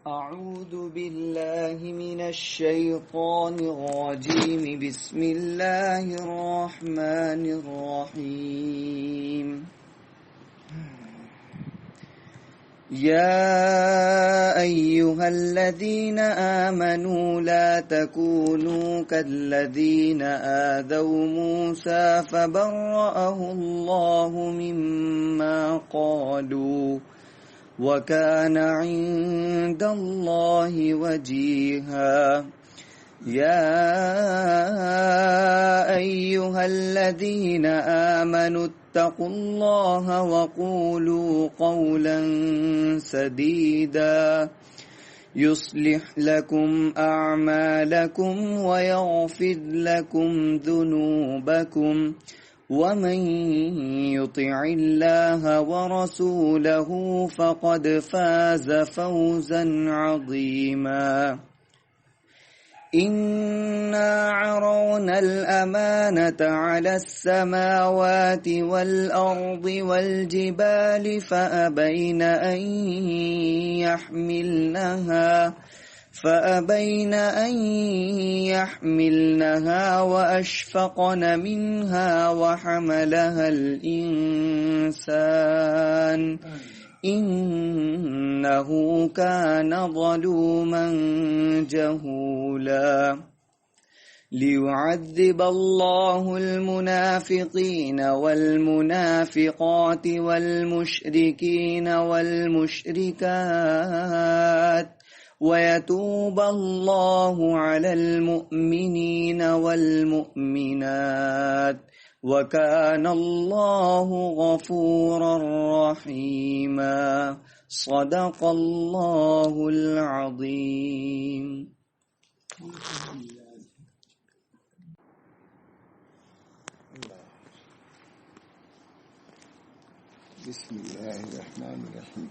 أعوذ بالله من الشيطان الرجيم. بسم الله الرحمن الرحيم. يا أيها الذين آمنوا لا تكونوا كالذين آذوا موسى فبرأه الله مما قالوا وكان عند الله وجيها. يا أيها الذين آمنوا اتقوا الله وقولوا قولا سديدا يصلح لكم أعمالكم ويغفر لكم ذنوبكم ومن يطع الله ورسوله فقد فاز فوزا عظيما. إنا عرضنا الأمانة على السماوات والأرض والجبال فأبين أن يحملنها وأشفقن منها وحملها الإنسان إنه كان ظلوما جهولا. ليعذب الله المنافقين والمنافقات والمشركين والمشركات ويتوب الله على المؤمنين والمؤمنات وكان الله غفورا رحيما. صدق الله العظيم. بسم الله الرحمن الرحيم.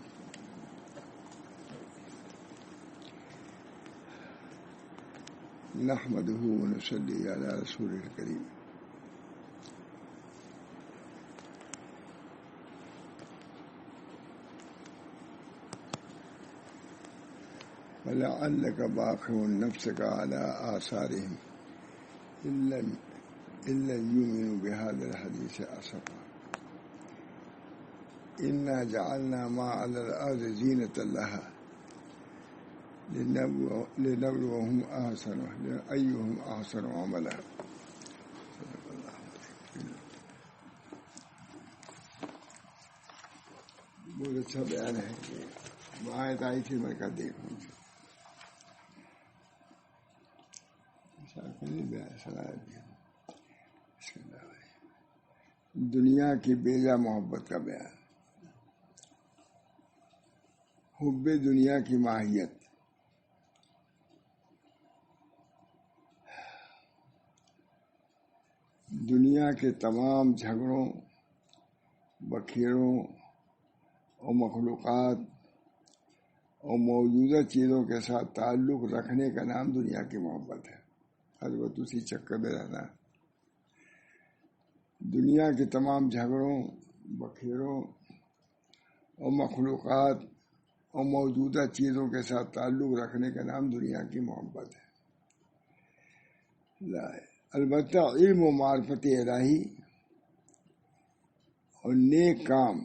نحمده ونصلي على رسوله الكريم. ولعلك باخع نفسك على آثارهم إن لم يؤمنوا بهذا الحديث أسفا. إنا جعلنا ما على الأرض زينة لها لنبلوهم أيهم أحسن عملا. بہت اچھا بیان ہے. آیت آئی تھی میں کہا دیکھوں دنیا کی بیجا محبت کا بیان. حب دنیا کی ماہیت. دنیا کے تمام جھگڑوں، بکھیروں اور مخلوقات اور موجودہ چیزوں کے ساتھ تعلق رکھنے کا نام دنیا کی محبت ہے. ہر وقت اسی چکر میں رہنا. دنیا کے تمام جھگڑوں، بکھیروں اور مخلوقات اور موجودہ چیزوں کے ساتھ تعلق رکھنے کا نام دنیا کی محبت ہے. البتہ علم و معرفت الہی اور نیک کام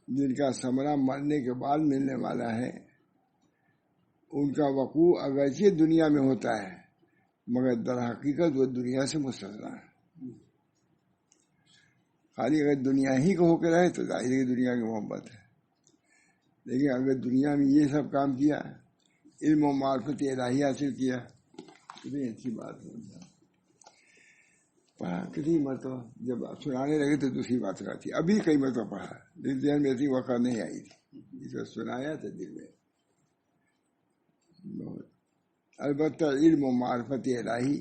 جن کا ثمرہ مرنے کے بعد ملنے والا ہے، ان کا وقوع اگرچہ دنیا میں ہوتا ہے مگر در حقیقت وہ دنیا سے مستثنیٰ ہے. خالی اگر دنیا ہی کو ہو کے رہے تو ظاہر ہے دنیا کی محبت ہے، لیکن اگر دنیا میں یہ سب کام کیا، علم و معرفت الہی حاصل کیا تو بھی اچھی بات ہے. پڑھا کتنی مرتبہ، جب سنانے لگے تو دوسری بات تھی. ابھی کئی مرتبہ پڑھا لیکن ذہن میں ایسی وقت نہیں آئی تھی. جو سنایا تھا دل میں. البتہ علم و معرفت الہی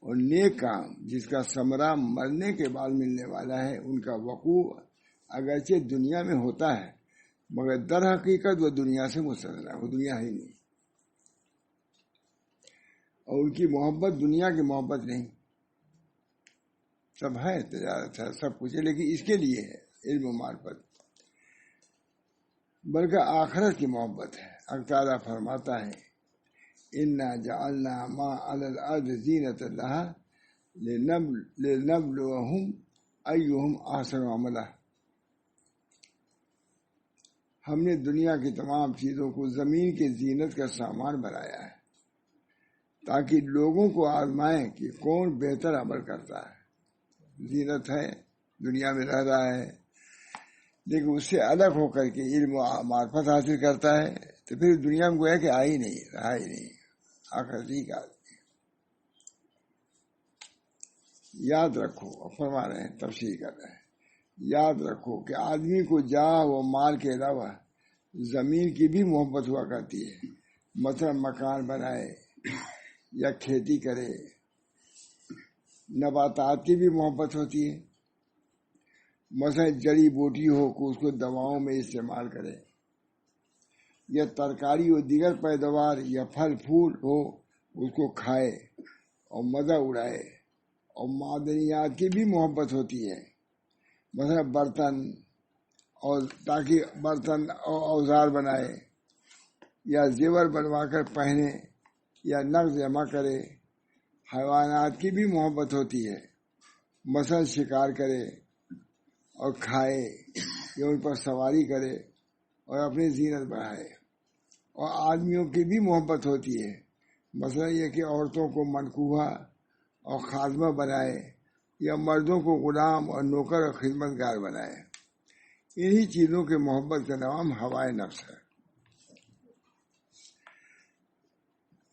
اور نیک کام جس کا ثمرہ مرنے کے بعد ملنے والا ہے، ان کا وقوع اگرچہ دنیا میں ہوتا ہے مگر در حقیقت وہ دنیا سے مستثنیٰ، وہ دنیا ہی نہیں. اور ان کی محبت دنیا کی محبت نہیں. سب ہے، تجارت ہے، سب کچھ ہے، لیکن اس کے لیے ہے علم و معرفت. بلکہ آخرت کی محبت ہے۔ اللہ تعالیٰ فرماتا ہے انا جعلنا ما علی الارض زینۃ لها لنبلوہم ایہم احسن عملا۔ ہم نے دنیا کی تمام چیزوں کو زمین کے زینت کا سامان بنایا ہے تاکہ لوگوں کو آزمائیں کہ کون بہتر عمل کرتا ہے۔ زینت ہے، دنیا میں رہ رہا ہے، لیکن اس سے الگ ہو کر کے علم و معرفت حاصل کرتا ہے تو پھر دنیا میں گویا کہ آئی نہیں، رہا ہی نہیں، آخرتی کا آدمی۔ یاد رکھو، فرما رہے ہیں، تفسیر کر رہے ہیں، یاد رکھو کہ آدمی کو جاہ و مال کے علاوہ زمین کی بھی محبت ہوا کرتی ہے۔ مثلا مکان بنائے یا کھیتی کرے، نباتات کی بھی محبت ہوتی ہے۔ مثلا جڑی بوٹی ہو کہ اس کو دواؤں میں استعمال کرے، یا ترکاری و دیگر پیداوار یا پھل پھول ہو اس کو کھائے اور مزہ اڑائے۔ اور معدنیات کی بھی محبت ہوتی ہے، مثلا برتن، اور تاکہ برتن اور اوزار بنائے یا زیور بنوا کر پہنے یا نقد جمع کرے۔ حیوانات کی بھی محبت ہوتی ہے، مثلا شکار کرے اور کھائے یا ان پر سواری کرے اور اپنی زینت بڑھائے۔ اور آدمیوں کی بھی محبت ہوتی ہے، مثلا یہ کہ عورتوں کو منکوحہ اور خادمہ بنائے یا مردوں کو غلام اور نوکر اور خدمت گار بنائے۔ انہی چیزوں کے محبت کا نام ہوائے نفس ہے۔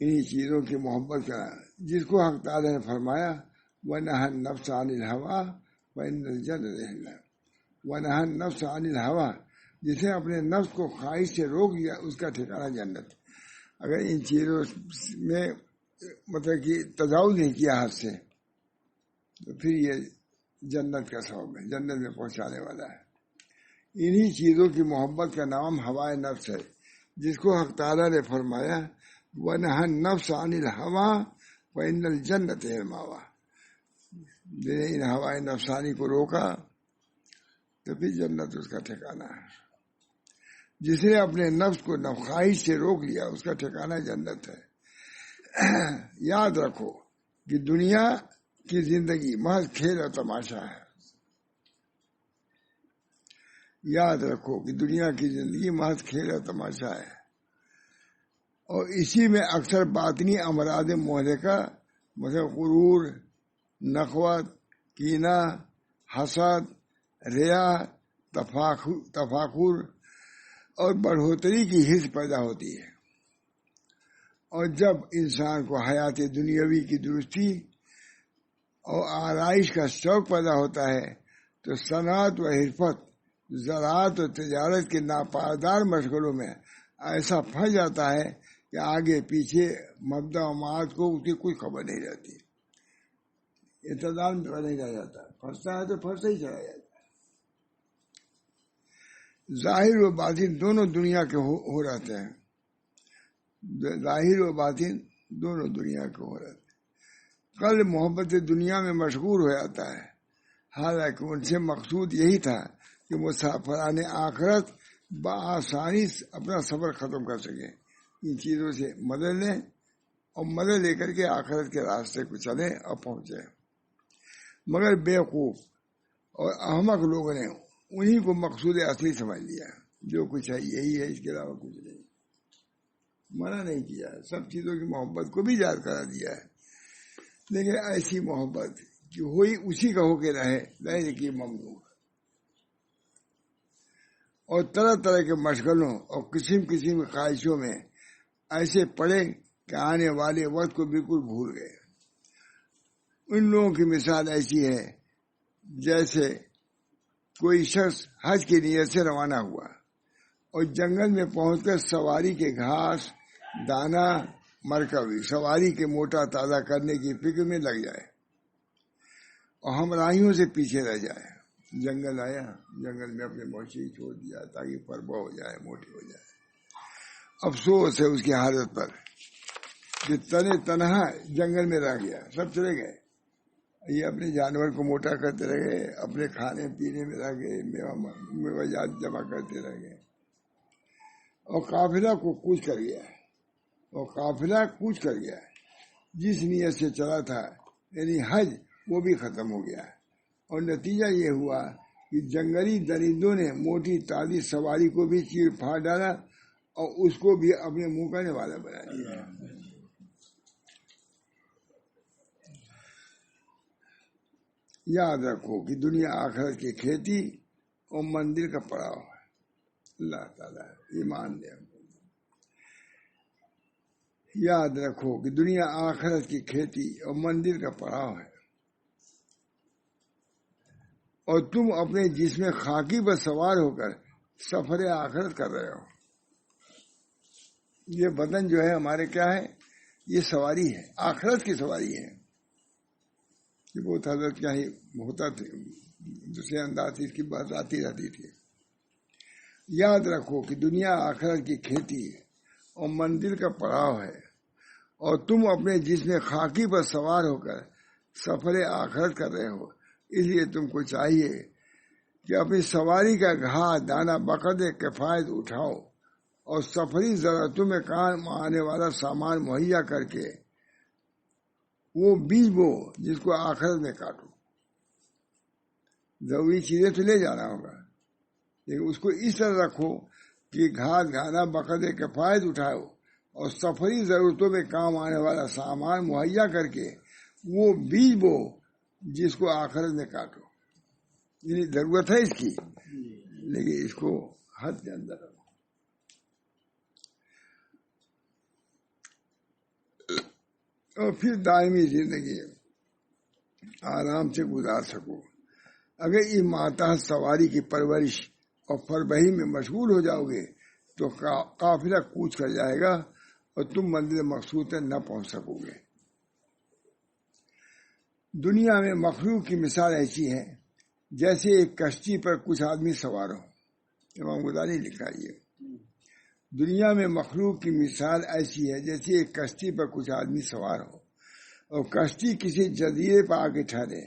انہی چیزوں کی محبت کا نام، جس کو حق تعالی نے فرمایا وَنَهَى النَّفْسَ عَنِ الْهَوَىٰ وَإِنَّ الْجَنَّةَ لَهِيَ الْمَأْوَىٰ۔ وَنَهَى النَّفْسَ عَنِ الْهَوَىٰ، جسے اپنے نفس کو خواہش سے روک لیا اس کا ٹھکانہ جنت۔ اگر ان چیزوں میں مطلب کہ تجاوز نہیں کیا حد سے تو پھر یہ جنت کا سبب ہے، جنت میں پہنچانے والا ہے۔ انہی چیزوں کی محبت کا نام ہوائے نفس ہے، جس کو حق تعالیٰ نے فرمایا وَنَهَى النَّفْسَ عَنِ الْهَوَىٰ وَإِنَّ الْجَنَّةَ هِيَ الْمَأْوَىٰ۔ ان ہوائے نفسانی کو روکا تو پھر جنت اس کا ٹھکانہ ہے۔ جس نے اپنے نفس کو خواہش سے روک لیا اس کا ٹھکانہ جنت ہے۔ یاد رکھو کہ دنیا کی زندگی محض کھیل اور تماشا ہے۔ یاد رکھو کہ دنیا کی زندگی محض کھیل اور تماشا ہے، اور اسی میں اکثر باطنی امراض مہلکہ مثلا غرور، نخوت، کینہ، حسد، ریا، تفاخر اور بڑھوتری کی حس پیدا ہوتی ہے۔ اور جب انسان کو حیات دنیاوی کی درستی اور آرائش کا شوق پیدا ہوتا ہے تو صنعت و حرفت، زراعت و تجارت کے ناپائیدار مشغلوں میں ایسا پھنس جاتا ہے کہ آگے پیچھے مبدا و معاد کو اس کی کوئی خبر نہیں رہتی، اعتدال میں نہیں رہ جاتا، پھنستا ہے تو پھنستا ہی چلا جاتا ہے۔ ظاہر و باطن دونوں دنیا کے ہو رہتے ہیں، ظاہر و باطن دونوں دنیا کے ہو رہتے ہیں۔ قلب محبت دنیا میں مشغول ہو جاتا ہے، حالانکہ ان سے مقصود یہی تھا کہ مسافران آخرت بآسانی اپنا سفر ختم کر سکیں، ان چیزوں سے مدد لیں اور مدد لے کر کے آخرت کے راستے کو چلیں اور پہنچیں۔ مگر بیوقوف اور احمق لوگوں نے انہی کو مقصود اصلی سمجھ لیا، جو کچھ ہے یہی ہے، اس کے علاوہ کچھ نہیں۔ منع نہیں کیا، سب چیزوں کی محبت کو بھی یاد کرا دیا ہے، لیکن ایسی محبت کہ ہوئی اسی کا ہو کے رہے کی ممنوع، اور طرح طرح کے مشغلوں اور قسم قسم کی خواہشوں میں ایسے پڑے کہ آنے والے وقت کو بالکل بھول گئے۔ ان لوگوں کی مثال ایسی ہے جیسے کوئی شخص حج کی نیت سے روانہ ہوا اور جنگل میں پہنچ کر سواری کے گھاس، دانا، مرکبی سواری کے موٹا تازہ کرنے کی فکر میں لگ جائے اور ہمراہیوں سے پیچھے رہ جائے۔ جنگل آیا، جنگل میں اپنے مویشی چھوڑ دیا تاکہ پربا ہو جائے، موٹی ہو جائے۔ افسوس ہے اس کی حالت پر کہ تنہا جنگل میں رہ گیا، سب چلے گئے، یہ اپنے جانور کو موٹا کرتے رہ گئے، اپنے کھانے پینے میں رہ گئے، میوہ جات جمع کرتے رہ گئے، اور قافلہ کو کوچ کر گیا ہے، اور قافلہ کوچ کر گیا ہے، جس نیت سے چلا تھا یعنی حج وہ بھی ختم ہو گیا ہے، اور نتیجہ یہ ہوا کہ جنگلی درندوں نے موٹی تازی سواری کو بھی چیر پھاڑ ڈالا اور اس کو بھی اپنے منہ کا نوالا بنا دیا ہے۔ یاد رکھو کہ دنیا آخرت کی کھیتی اور مندر کا پڑاؤ ہے۔ اللہ تعالیٰ ایمان دے ہم کو۔ یاد رکھو کہ دنیا آخرت کی کھیتی اور مندر کا پڑاؤ ہے، اور تم اپنے جسم خاکی پر سوار ہو کر سفر آخرت کر رہے ہو۔ یہ بدن جو ہے ہمارے کیا ہے؟ یہ سواری ہے، آخرت کی سواری ہے۔ یہ بہت حضرت کیا ہی ہوتا تھا، دوسرے انداز اس کی بات آتی رہتی تھی۔ یاد رکھو کہ دنیا آخرت کی کھیتی ہے اور مندر کا پڑاؤ ہے، اور تم اپنے جسم خاکی پر سوار ہو کر سفر آخرت کر رہے ہو۔ اس لیے تم کو چاہیے کہ اپنی سواری کا گھاس دانہ بقدر کفایت اٹھاؤ اور سفری ضرورتوں میں کام آنے والا سامان مہیا کر کے وہ بیج بو جس کو آخرت میں کاٹو۔ ضروری چیزیں تو لے جانا ہوگا، لیکن اس کو اس طرح رکھو کہ گھاس دانہ بقدر کفایت اٹھاؤ اور سفری ضرورتوں میں کام آنے والا سامان مہیا کر کے وہ بیج بو جس کو آخرت میں کاٹو۔ یعنی ضرورت ہے اس کی، لیکن اس کو حد کے اندر رکھو۔ اور پھر دائمی زندگی آرام سے گزار سکو۔ اگر اس ماتحت سواری کی پرورش اور فربہی میں مشغول ہو جاؤ گے تو قافلہ کوچ کر جائے گا اور تم منزل مقصود تک نہ پہنچ سکو گے۔ دنیا میں مخلوق کی مثال ایسی ہے جیسے ایک کشتی پر کچھ آدمی سوار ہو۔ امام غزالی لکھا یہ، دنیا میں مخلوق کی مثال ایسی ہے جیسے ایک کشتی پر کچھ آدمی سوار ہو، اور کشتی کسی جزیرے پر آ کے ٹھہرے،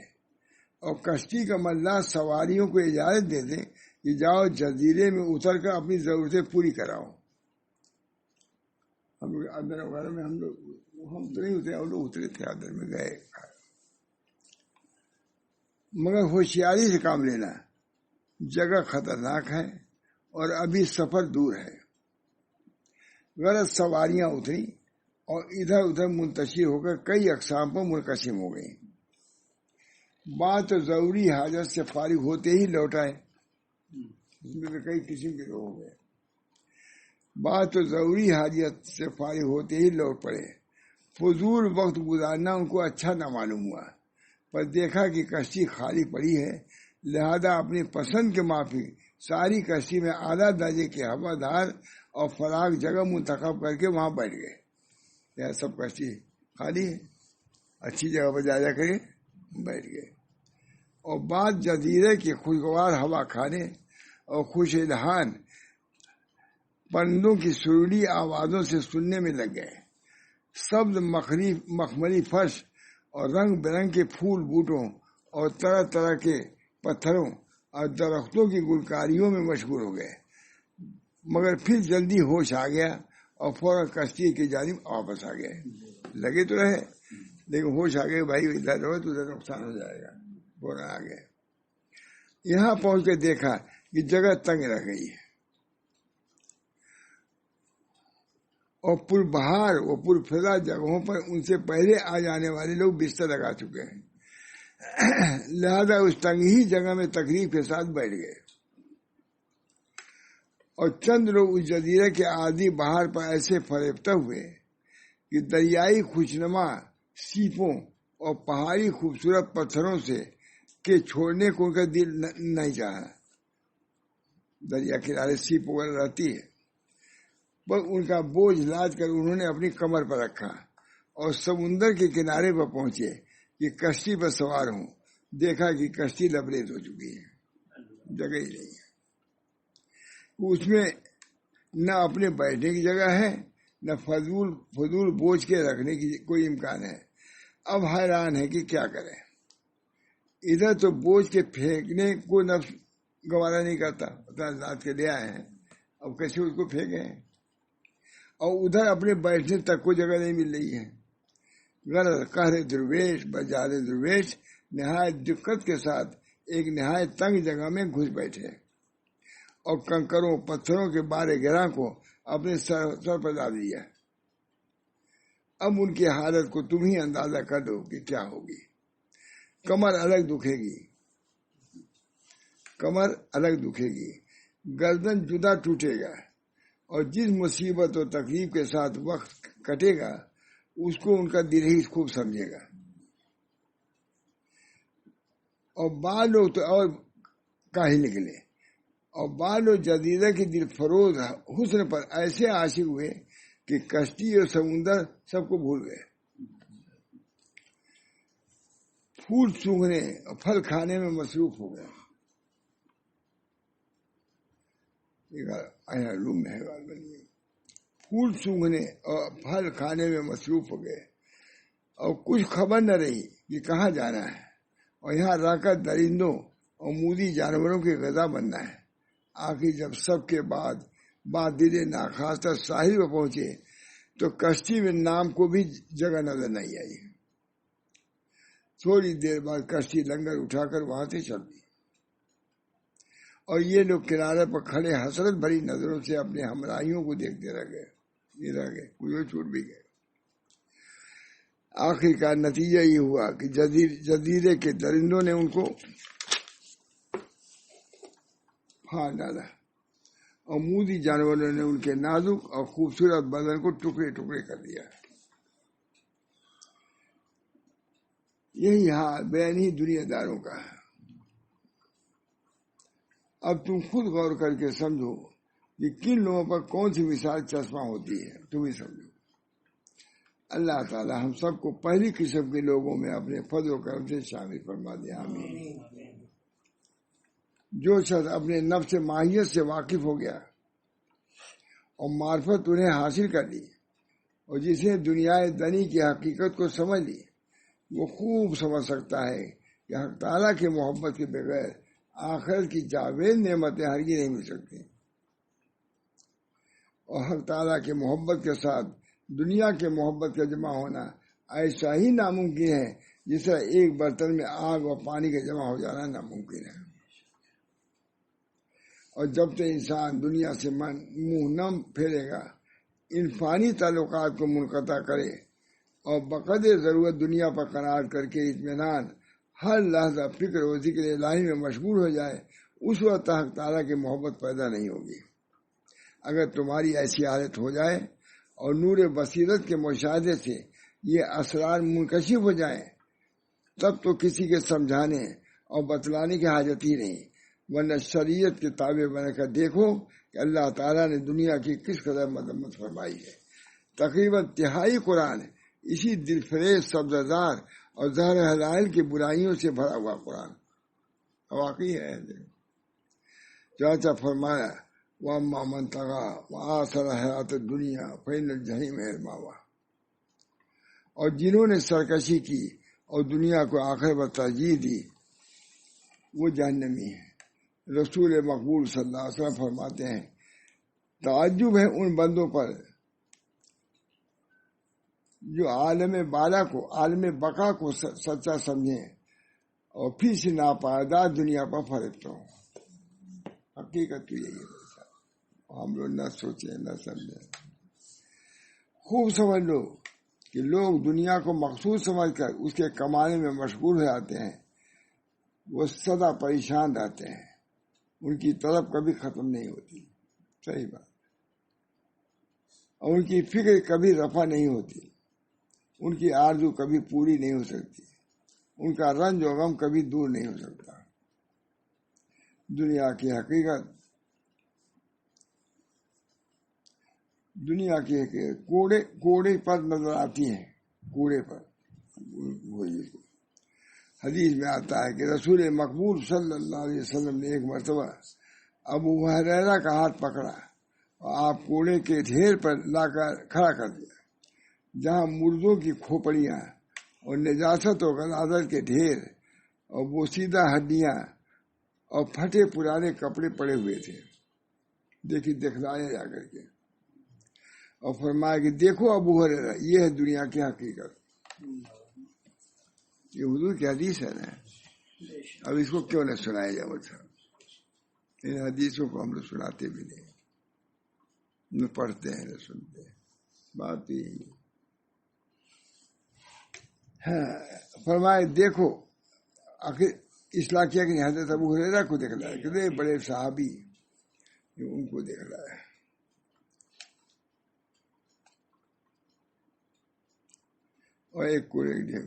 اور کشتی کا ملا سواریوں کو اجازت دے دے کہ جاؤ جزیرے میں اتر کر اپنی ضرورتیں پوری کراؤ۔ ہم لوگ اندر وغیرہ میں ہم تو نہیں اترے، ہم لوگ اترے تھے، اندر میں گئے، مگر ہوشیاری سے کام لینا، جگہ خطرناک ہے اور ابھی سفر دور ہے۔ غلط سواریاں اتری اور ادھر ادھر منتشر ہو کر کئی اقسام پر منقسم ہو گئی۔ بات تو ضروری حاجت سے فارغ ہوتے ہی لوٹ آئے، اس میں کئی قسم کے لوگ ہو گئے۔ بات تو ضروری حاجت سے فارغ ہوتے ہی لوٹ پڑے، فضول وقت گزارنا ان کو اچھا نہ معلوم ہوا، پر دیکھا کہ کشتی خالی پڑی ہے، لہذا اپنی پسند کے موافق ساری کشتی میں اعلیٰ درجے کے ہوادار اور فراغ جگہ منتخب کر کے وہاں بیٹھ گئے۔ یہ سب کشتی خالی ہے، اچھی جگہ پر جا کرے بیٹھ گئے، اور بعد جزیرے کی خوشگوار ہوا کھانے اور خوش الحان پرندوں کی سریلی آوازوں سے سننے میں لگ گئے۔ سبز مخملی فرش اور رنگ برنگ کے پھول بوٹوں اور طرح طرح کے پتھروں اور درختوں کی گلکاریوں میں مشغول ہو گئے، مگر پھر جلدی ہوش آ گیا اور فوراً کشتی کی جانب واپس آ گئے۔ لگے تو رہے لیکن ہوش آ گئے، بھائی ادھر رہو تو ادھر نقصان ہو جائے گا، فوراً آ گئے۔ یہاں پہنچ کے دیکھا کہ جگہ تنگ رہ گئی ہے، اور پر بہار و پر فضا جگہوں پر ان سے پہلے آ جانے والے لوگ بستر لگا چکے ہیں، لہذا اس تنگ ہی جگہ میں تقریب کے ساتھ بیٹھ گئے، اور چند لوگ اس جزیرے کے عارضی بہار پر ایسے فریفتہ ہوئے کہ دریائی خوشنما سیپوں اور پہاڑی خوبصورت پتھروں سے کے چھوڑنے کو ان کا دل نہیں چاہا۔ دریا کنارے سیپ وغیرہ رہتی ہے، بس ان کا بوجھ لاد کر انہوں نے اپنی کمر پر رکھا اور سمندر کے کنارے پر پہنچے کہ کشتی پر سوار ہوں۔ دیکھا کہ کشتی لبریز ہو چکی ہے، جگہ ہی نہیں ہے، اس میں نہ اپنے بیٹھنے کی جگہ ہے نہ فضول بوجھ کے رکھنے کی کوئی امکان ہے۔ اب حیران ہے کہ کیا کرے، ادھر تو بوجھ کے پھینکنے کو نفس گوارا نہیں کرتا، اتنا لاد کے لے آئے ہیں، اب کیسے اس کو پھینکیں؟ اور ادھر اپنے بیٹھنے تک کو جگہ نہیں مل رہی ہے. غرض قہر درویش بجال درویش نہایت دقت کے ساتھ ایک نہایت تنگ جگہ میں گھس بیٹھے اور کنکروں پتھروں کے بارے گراں کو اپنے سر پر ڈال دیا. اب ان کی حالت کو تم ہی اندازہ کر دو کہ کیا ہوگی. کمر الگ دکھے گی، کمر الگ دکھے گی، گردن جدا ٹوٹے گا، اور جس مصیبت و تکلیف کے ساتھ وقت کٹے گا اس کو ان کا دل ہی خوب سمجھے گا. اور بعض لوگ تو اور کاہل نکلے، اور بعض لوگ جزیرہ کی دل فروز حسن پر ایسے عاشق ہوئے کہ کشتی اور سمندر سب کو بھول گئے. پھول سونگھنے اور پھل کھانے میں مصروف ہو گئے. پھول سونگھنے اور پھل کھانے میں مصروف ہو گئے، اور کچھ خبر نہ رہی کہ کہاں جانا ہے، اور یہاں رہ کر درندوں اور مودی جانوروں کی غذا بننا ہے. آخر جب سب کے بعد دل ناخواستہ ساحل پر پہنچے تو کشتی میں نام کو بھی جگہ نظر نہیں آئی. تھوڑی دیر بعد کشتی لنگر اٹھا کر وہاں سے چل دی، اور یہ لوگ کنارے پر کھڑے حسرت بھری نظروں سے اپنے ہمراہیوں کو دیکھتے رہ گئے. کچھ چھوٹ بھی گئے. آخر کا نتیجہ یہ ہوا کہ جزیرے کے درندوں نے ان کو پھاڑ ڈالا، اور مودی جانوروں نے ان کے نازک اور خوبصورت بدن کو ٹکڑے ٹکڑے کر دیا. یہی حال بیانی دنیا داروں کا ہے. اب تم خود غور کر کے سمجھو کہ کن لوگوں پر کون سی مثال چشمہ ہوتی ہے. تم ہی سمجھو. اللہ تعالی ہم سب کو پہلی قسم کے لوگوں میں اپنے فضل و کرم سے شامل فرما دے. آمین. جو شخص اپنے نفس ماہیت سے واقف ہو گیا اور معرفت انہیں حاصل کر لی، اور جس نے دنیا دنی کی حقیقت کو سمجھ لی، وہ خوب سمجھ سکتا ہے کہ حق تعالیٰ کی محبت کے بغیر آخرت کی جاوید نعمتیں ہرگز نہیں مل سکتی. اور حق تعالیٰ کی محبت کے ساتھ دنیا کے محبت کا جمع ہونا ایسا ہی ناممکن ہے جس طرح ایک برتن میں آگ اور پانی کا جمع ہو جانا ناممکن ہے. اور جب تک انسان دنیا سے منہ نہ پھیرے گا، ان فانی تعلقات کو منقطع کرے اور بقدر ضرورت دنیا پر قرار کر کے اطمینان ہر لحظہ فکر و ذکر الہی میں مشغول ہو جائے، اس وقت حق تعالیٰ کی محبت پیدا نہیں ہوگی. اگر تمہاری ایسی حالت ہو جائے اور نور بصیرت کے مشاہدے سے یہ اسرار منکشف ہو جائیں، تب تو کسی کے سمجھانے اور بتلانے کی حاجت ہی نہیں، ورنہ شریعت کے تابع بن کر دیکھو کہ اللہ تعالیٰ نے دنیا کی کس قدر مذمت فرمائی ہے. تقریباً تہائی قرآن اسی دل فریز سبززار اور زہر حلائل کی برائیوں سے بھرا ہوا قرآن واقعی ہے. چاچا فرمایا وَأَمَّا مَنْ طَغَىٰ وَآثَرَ الْحَيَاةَ الدُّنْيَا فَإِنَّ الْجَحِيمَ هِيَ الْمَأْوَىٰ. اور جنہوں نے سرکشی کی اور دنیا کو آخر پر ترجیح دی وہ جہنمی ہیں. رسول مقبول صلی اللہ علیہ وسلم فرماتے ہیں تعجب ہے ان بندوں پر جو عالم بقا کو سچا سمجھیں اور پھر سے ناپائیدار دنیا پر فرشتے ہوں. حقیقت تو یہی ہے. ہم لوگ نہ سوچیں نہ سمجھیں. خوب سمجھ لو کہ لوگ دنیا کو مقصود سمجھ کر اس کے کمانے میں مشغول ہو جاتے ہیں. وہ سدا پریشان رہتے ہیں، ان کی طلب کبھی ختم نہیں ہوتی. صحیح بات. اور ان کی فکر کبھی رفع نہیں ہوتی، ان کی آرزو کبھی پوری نہیں ہو سکتی، ان کا رنج و غم کبھی دور نہیں ہو سکتا. دنیا کی حقیقت کوڑے پر نظر آتی ہے. کوڑے پر حدیث میں آتا ہے کہ رسول مقبول صلی اللہ علیہ وسلم نے ایک مرتبہ ابو ہریرہ کا ہاتھ پکڑا اور آپ کوڑے کے ڈھیر پر لا کر کھڑا کر دیا جہاں مردوں کی کھوپڑیاں اور نجاست و غلاظت کے ڈھیر اور بوسیدہ ہڈیاں اور پھٹے پرانے کپڑے پڑے ہوئے تھے. دیکھلایا جا کر کے اور فرمایا کہ دیکھو ابو ہریرہ یہ ہے دنیا کی حقیقت. یہ حضور کی حدیث ہے نا. اب اس کو کیوں نہ سنایا جائے؟ ان حدیثوں کو ہم لوگ سناتے بھی نہیں، نہ پڑھتے ہیں نہ سنتے ہیں. بات یہی ہے. فرمائے دیکھو، آخر اصلاح کیا کہ حضرت ابو ہریرہ کو دیکھ رہا ہے، کتنے بڑے صحابی ان کو دیکھ رہا ہے. اور ایک کوڑے کے ڈھیر،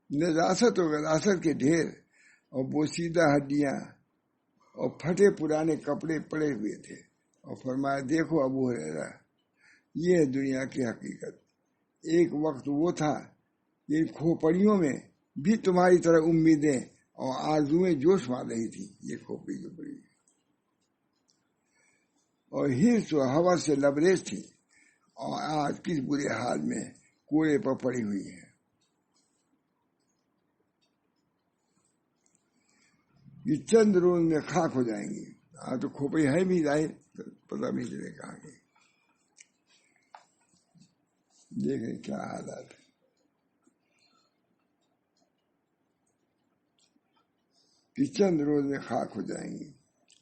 نجاست و غلاست کے ڈھیر اور بوسیدہ ہڈیاں اور پھٹے پرانے کپڑے پڑے ہوئے تھے. اور فرمایا دیکھو ابو ہریرہ یہ ہے دنیا کی حقیقت. ایک وقت وہ تھا کہ کھوپڑیوں میں بھی تمہاری طرح امیدیں اور آرزویں جوش مار رہی تھی. یہ کھوپڑی جو پڑی اور حرص و ہوس سے لبریز تھی، اور آج کس برے حال میں کوڑے پر پڑی ہوئی ہے. یہ چند روز میں خاک ہو جائیں گی. تو کھوپڑی ہے بھی ظاہر، پتہ نہیں چلے کہاں گئی. دیکھیں کیا حالات ہے. کہ چند روز میں خاک ہو جائیں گی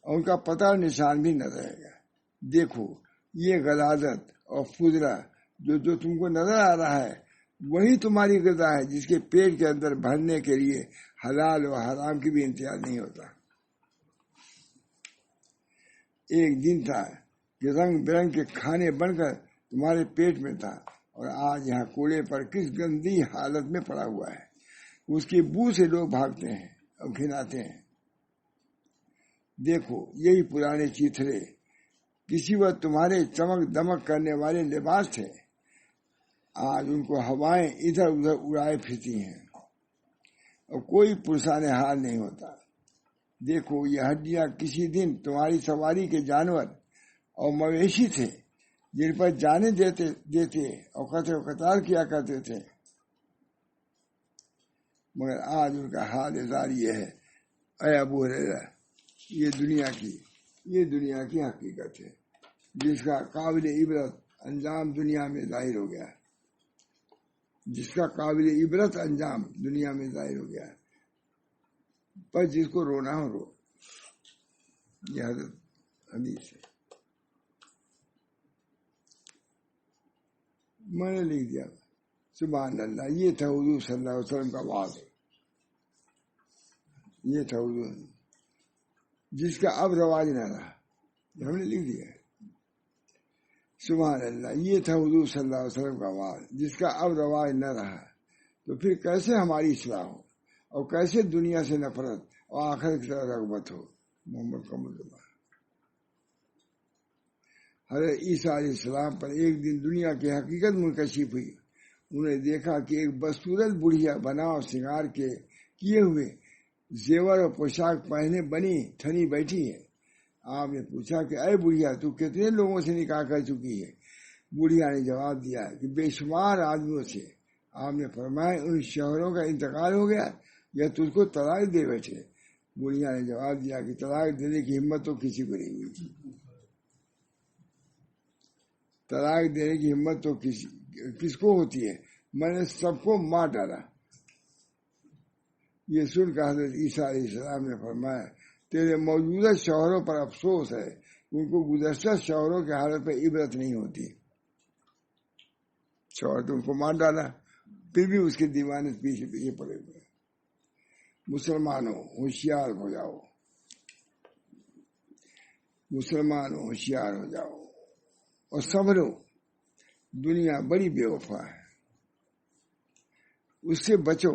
اور ان کا پتہ نشان بھی نہ رہے گا. دیکھو یہ غلاظت اور فضلہ جو تم کو نظر آ رہا ہے وہی تمہاری غذا ہے، جس کے پیٹ کے اندر بھرنے کے لیے حلال و حرام کی بھی امتیاز نہیں ہوتا. ایک دن تھا کہ رنگ برنگ کے کھانے بن کر تمہارے پیٹ میں تھا، اور آج یہاں کوڑے پر کس گندی حالت میں پڑا ہوا ہے. اس کی بو سے لوگ بھاگتے ہیں اور گھناتے ہیں. دیکھو یہی پرانے چیتھڑے کسی وقت تمہارے چمک دمک کرنے والے لباس تھے، آج ان کو ہوائیں ادھر ادھر اڑائے پھرتی ہیں اور کوئی پرسان حال نہیں ہوتا. دیکھو یہ ہڈیاں کسی دن تمہاری سواری کے جانور اور مویشی تھے، جن پر جانے دیتے اور قطع و قطار کیا کرتے تھے، مگر آج ان کا حال ازار یہ ہے. اے ابو ہریرہ یہ دنیا کی حقیقت ہے، جس کا قابل عبرت انجام دنیا میں ظاہر ہو گیا. جس کا قابل عبرت انجام دنیا میں ظاہر ہو گیا. پر جس کو رونا ہو رو. یہ حضرت حدیث ہے، میں نے لکھ دیا. سبحان اللہ. یہ تھا حضور صلی اللہ علیہ وسلم کا وعد. یہ تھا حضور جس کا اب رواج نہ رہا. ہم نے لکھ دیا. سبحان اللہ. یہ تھا حضور صلی اللہ علیہ وسلم کا وعد جس کا اب رواج نہ رہا. تو پھر کیسے ہماری اصلاح ہو اور کیسے دنیا سے نفرت اور آخرت کی طرف رغبت ہو. محمد قمر اللہ. حضرت عیسیٰ علیہ السلام پر ایک دن دنیا کی حقیقت منکشف ہوئی. انہیں دیکھا کہ ایک بدصورت بڑھیا بنا اور سنگار کے کیے ہوئے زیور اور پوشاک پہنے بنی ٹھنی بیٹھی ہے. آپ نے پوچھا کہ اے بڑھیا تو کتنے لوگوں سے نکاح کر چکی ہے؟ بڑھیا نے جواب دیا کہ بے شمار آدمیوں سے. آپ نے فرمایا ان شوہروں کا انتقال ہو گیا یا تجھ کو طلاق دے بیٹھے؟ بڑھیا نے جواب دیا کہ طلاق دینے کی ہمت تو کسی کو نہیں ہوئی. طلاق دینے کی ہمت تو کس کو ہوتی ہے؟ میں نے سب کو مار ڈالا. یہ سن کر حضرت عیسیٰ علیہ السلام نے فرمایا تیرے موجودہ شوہروں پر افسوس ہے، ان کو گزشتہ شوہروں کی حالت پر عبرت نہیں ہوتی. شوہر تو ان کو مار ڈالا، پھر بھی اس کے دیوانے پیچھے پیچھے پڑے ہوئے. مسلمانوں ہوشیار ہو جاؤ. مسلمانوں ہوشیار ہو جاؤ اور سنبھلو. دنیا بڑی بے وفا ہے، اس سے بچو.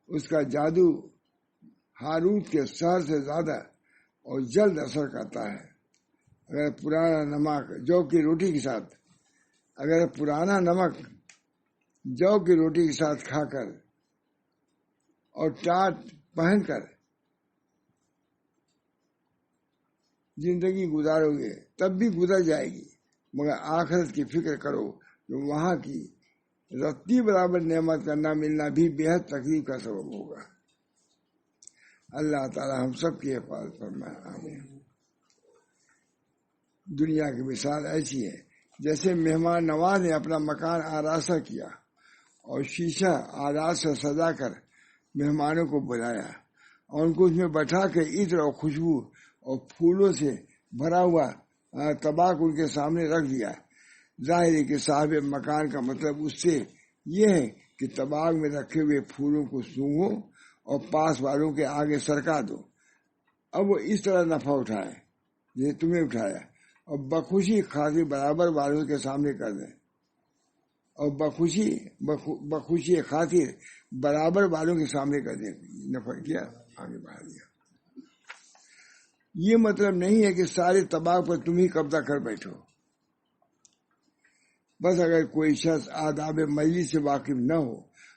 اس کا جادو ہاروت کے شہر سے زیادہ اور جلد اثر کرتا ہے. اگر پرانا نمک جو کی روٹی کے ساتھ کھا کر اور ٹاٹ پہن کر زندگی گزارو گے تب بھی گزر جائے گی، مگر آخرت کی فکر کرو کہ وہاں کی رتی برابر نعمت کا نہ ملنا بھی بے حد تکلیف کا سبب ہوگا. اللہ تعالی ہم سب کی حفاظت فرمائے. آمین. دنیا کی مثال ایسی ہے جیسے مہمان نواز نے اپنا مکان آراستہ کیا اور شیشہ آرات سے سجا کر مہمانوں کو بلایا اور ان کو اس میں بٹھا کے عطر اور خوشبو اور پھولوں سے بھرا ہوا طباق ان کے سامنے رکھ دیا. ظاہر ہے کہ صاحب مکان کا مطلب اس سے یہ ہے کہ طباق میں رکھے ہوئے پھولوں کو سونگھو اور پاس والوں کے آگے سرکا دو. اب وہ اس طرح نفع اٹھائے جیسے تمہیں اٹھایا اور بخوشی خاطر برابر والوں کے سامنے کر دیں اور بخوشی خاطر برابر والوں کے سامنے کر دیں. نفع کیا آگے بڑھا دیا. یہ مطلب نہیں ہے کہ سارے طباق پر تم ہی قبضہ کر بیٹھو. بس اگر کوئی شخص آداب مجلس سے واقف نہ ہو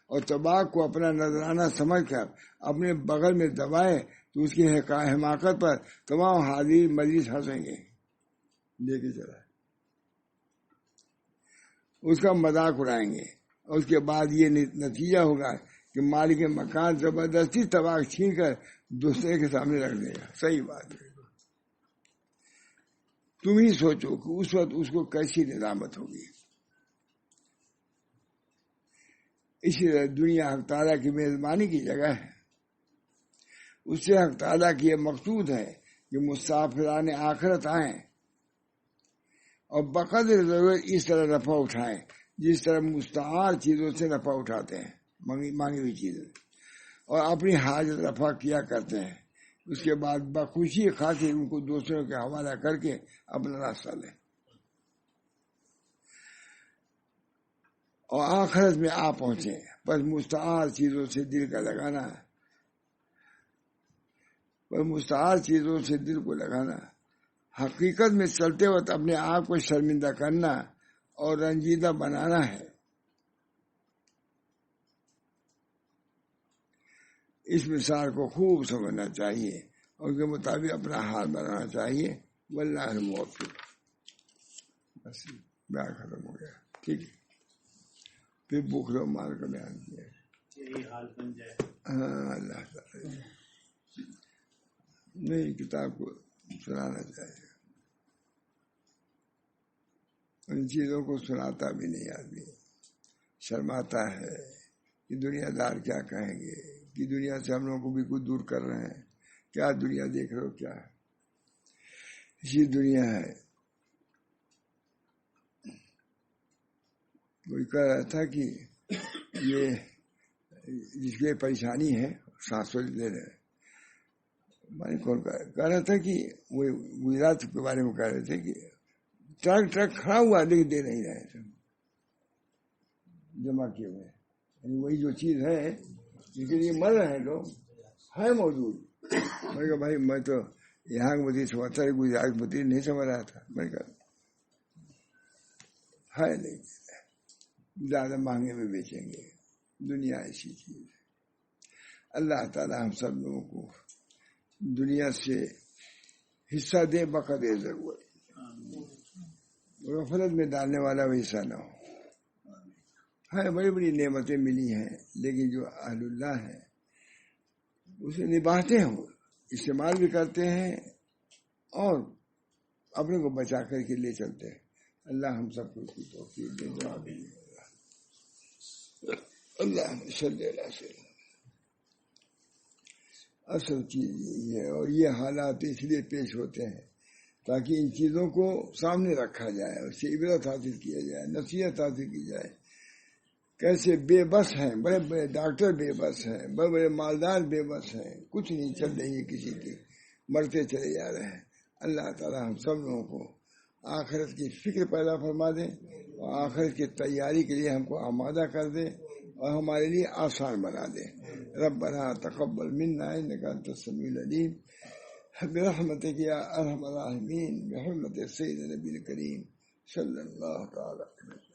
اور طباق کو اپنا نذرانہ سمجھ کر اپنے بغل میں دبائے تو اس کی حماقت پر تمام حاضرین مجلس ہنسیں گے. لے کے چلا اس کا مذاق اڑائیں گے اور اس کے بعد یہ نتیجہ ہوگا کہ مالک مکان زبردستی طباق چھین کر دوسرے کے سامنے رکھ دے گا. صحیح بات ہے. تم ہی سوچو کہ اس وقت اس کو کیسی ندامت ہوگی. اسی طرح دنیا حق تعالیٰ کی میزبانی کی جگہ ہے. اس سے حق تعالیٰ کی یہ مقصود ہے کہ مسافران آخرت آئیں اور بقدر ضرورت اس طرح نفع اٹھائیں جس طرح مستعار چیزوں سے نفع اٹھاتے ہیں، مانگی ہوئی چیزیں، اور اپنی حاجت رفع کیا کرتے ہیں. اس کے بعد بخوشی خاطر ان کو دوسروں کے حوالہ کر کے اپنا راستہ لیں اور آخرت میں آ پہنچے. بس مستعار چیزوں سے دل کو لگانا حقیقت میں چلتے وقت اپنے آپ کو شرمندہ کرنا اور رنجیدہ بنانا ہے. اس مثال کو خوب سمجھنا چاہیے اور اس کے مطابق اپنا حال بنانا چاہیے. واللہ الموفق. بس بیان ختم ہو گیا. ٹھیک ہے. پھر بخل و مال کا بیان کیا. یہی حال بن جائے. ہاں اللہ تعالی نہیں کتاب کو سنانا چاہیے. ان چیزوں کو سناتا بھی نہیں آدمی. شرماتا ہے کہ دنیا دار کیا کہیں گے کہ دنیا سے ہم لوگوں کو بھی کچھ دور کر رہے ہیں. کیا دنیا دیکھ رہے ہو؟ کیا اسی دنیا ہے. کوئی کہہ رہا تھا کہ یہ جس کی پریشانی ہے سانسوں لے رہے. میں کون کہہ رہا تھا کہ وہ گجرات کے بارے میں کہہ رہے تھے کہ ٹرک کھڑا ہوا لیکن دے نہیں رہے تھے جمع کیے ہوئے. یعنی وہی جو چیز ہے جس کے لیے مر رہے ہیں لوگ ہے موجود. میں کہا بھائی میں تو یہاں کی مدیر سمجھتا ہے گجرات کی مدیر نہیں سمجھ رہا تھا. میں کہا ہے نہیں زیادہ مہنگے میں بیچیں گے. دنیا ایسی چیز ہے. اللہ تعالی ہم سب لوگوں کو دنیا سے حصہ دے بقدر ضرورت. غفلت میں ڈالنے والا وہ حصہ نہ ہو. ہے بڑی بڑی نعمتیں ملی ہیں لیکن جو اہل اللہ ہیں اسے نبھاتے ہیں، وہ استعمال بھی کرتے ہیں اور اپنے کو بچا کر کے لے چلتے ہیں. اللہ ہم سب کو توفیق دے. دعا بھی اللہ صلی اللہ علیہ وسلم. اصل چیز یہی ہے اور یہ حالات اس لیے پیش ہوتے ہیں تاکہ ان چیزوں کو سامنے رکھا جائے، اس سے عبرت حاصل کیا جائے، نصیحت حاصل کی جائے. کیسے بے بس ہیں، بڑے بڑے ڈاکٹر بے بس ہیں، بڑے بڑے مالدار بے بس ہیں، کچھ نہیں چل رہی ہے کسی کی، مرتے چلے جا رہے ہیں. اللہ تعالی ہم سب لوگوں کو آخرت کی فکر پیدا فرما دے اور آخرت کی تیاری کے لیے ہم کو آمادہ کر دے اور ہمارے لیے آسان بنا دے. ربنا تقبل منا انک انت السمیع العلیم برحمتک یا ارحم الراحمین بحرمت سید نبی کریم صلی اللہ تعالی علیہ وسلم.